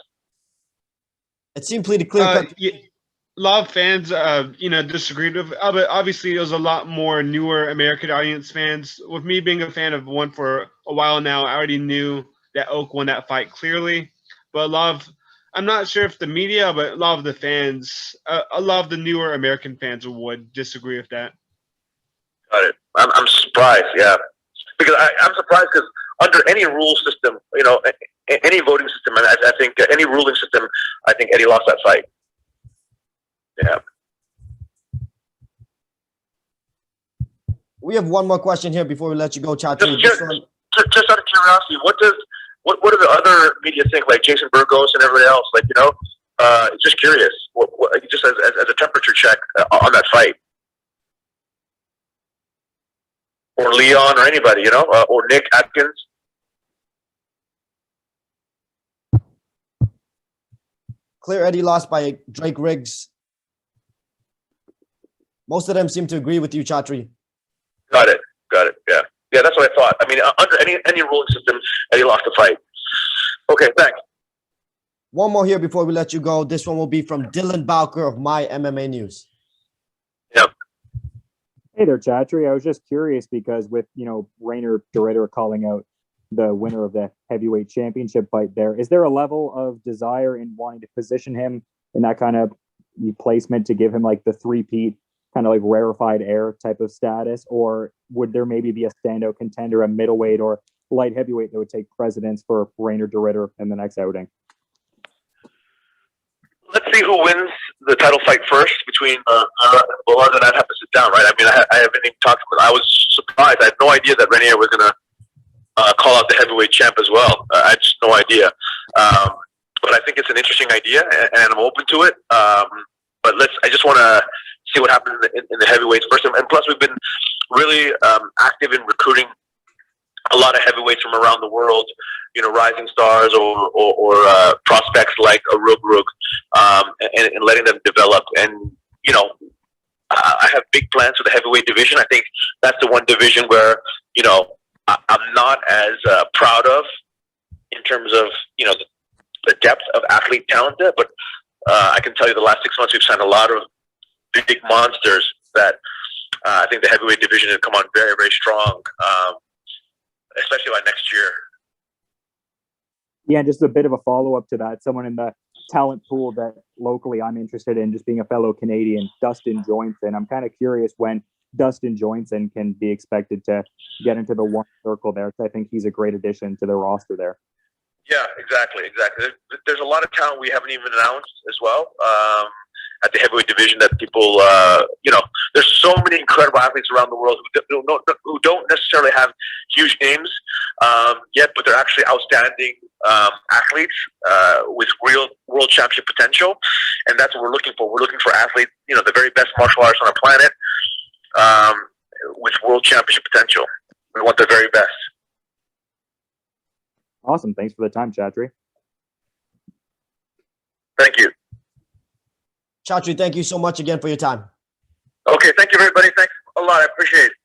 It seemed pretty clear. Yeah, a lot of fans, disagreed with it, but obviously it was a lot more newer American audience fans. With me being a fan of ONE for a while now, I already knew that Oak won that fight clearly. But I'm not sure if the media, but a lot of the fans, a lot of the newer American fans would disagree with that. Got it. I'm surprised, yeah. Because I'm surprised because under any rule system, any voting system, and I think any ruling system, I think Eddie lost that fight. Yeah. We have one more question here before we let you go, Chatri. Just out of curiosity, what do the other media think? Like Jason Burgos and everybody else? Just curious. Just as a temperature check on that fight, or Leon, or anybody, or Nick Atkins. Clear Eddie lost by Drake Riggs. Most of them seem to agree with you, Chatri. Got it. Yeah. Yeah, that's what I thought. I mean, under any ruling system, Eddie lost the fight. Okay, thanks. One more here before we let you go. This one will be from Dylan Bowker of My MMA News. Yep. Hey there, Chatri. I was just curious because with, Reinier De Ridder calling out the winner of the heavyweight championship fight there, is there a level of desire in wanting to position him in that kind of placement to give him like the three-peat, kind of like rarefied air type of status? Or would there maybe be a standout contender, a middleweight or light heavyweight that would take precedence for Reinier De Ridder in the next outing? Let's see who wins the title fight first between Bullard, and I'd have to sit down, right? I mean, I haven't even talked about it. I was surprised. I had no idea that Reinier was going to call out the heavyweight champ as well. I had just no idea. But I think it's an interesting idea, and I'm open to it. But I just want to see what happens in the heavyweights first. And plus, we've been really active in recruiting a lot of heavyweights from around the world, rising stars or prospects like a Reug, and letting them develop. And, I have big plans for the heavyweight division. I think that's the one division where, I'm not as proud of in terms of, the depth of athlete talent there. But I can tell you the last 6 months, we've signed a lot of big monsters that I think the heavyweight division will come on very, very strong, especially by next year. Yeah, and just a bit of a follow-up to that, someone in the talent pool that locally I'm interested in, just being a fellow Canadian, Dustin Joinson. I'm kind of curious when Dustin Joinson can be expected to get into the ONE circle there, because I think he's a great addition to the roster there. Yeah, exactly. There's a lot of talent we haven't even announced as well at the heavyweight division that people, there's so many incredible athletes around the world who don't necessarily have huge names yet, but they're actually outstanding athletes with real world championship potential, and that's what we're looking for. We're looking for athletes, the very best martial artists on the planet with world championship potential. We want the very best. Awesome. Thanks for the time, Chatri. Thank you. Chatri, thank you so much again for your time. Okay. Okay, thank you, everybody. Thanks a lot. I appreciate it.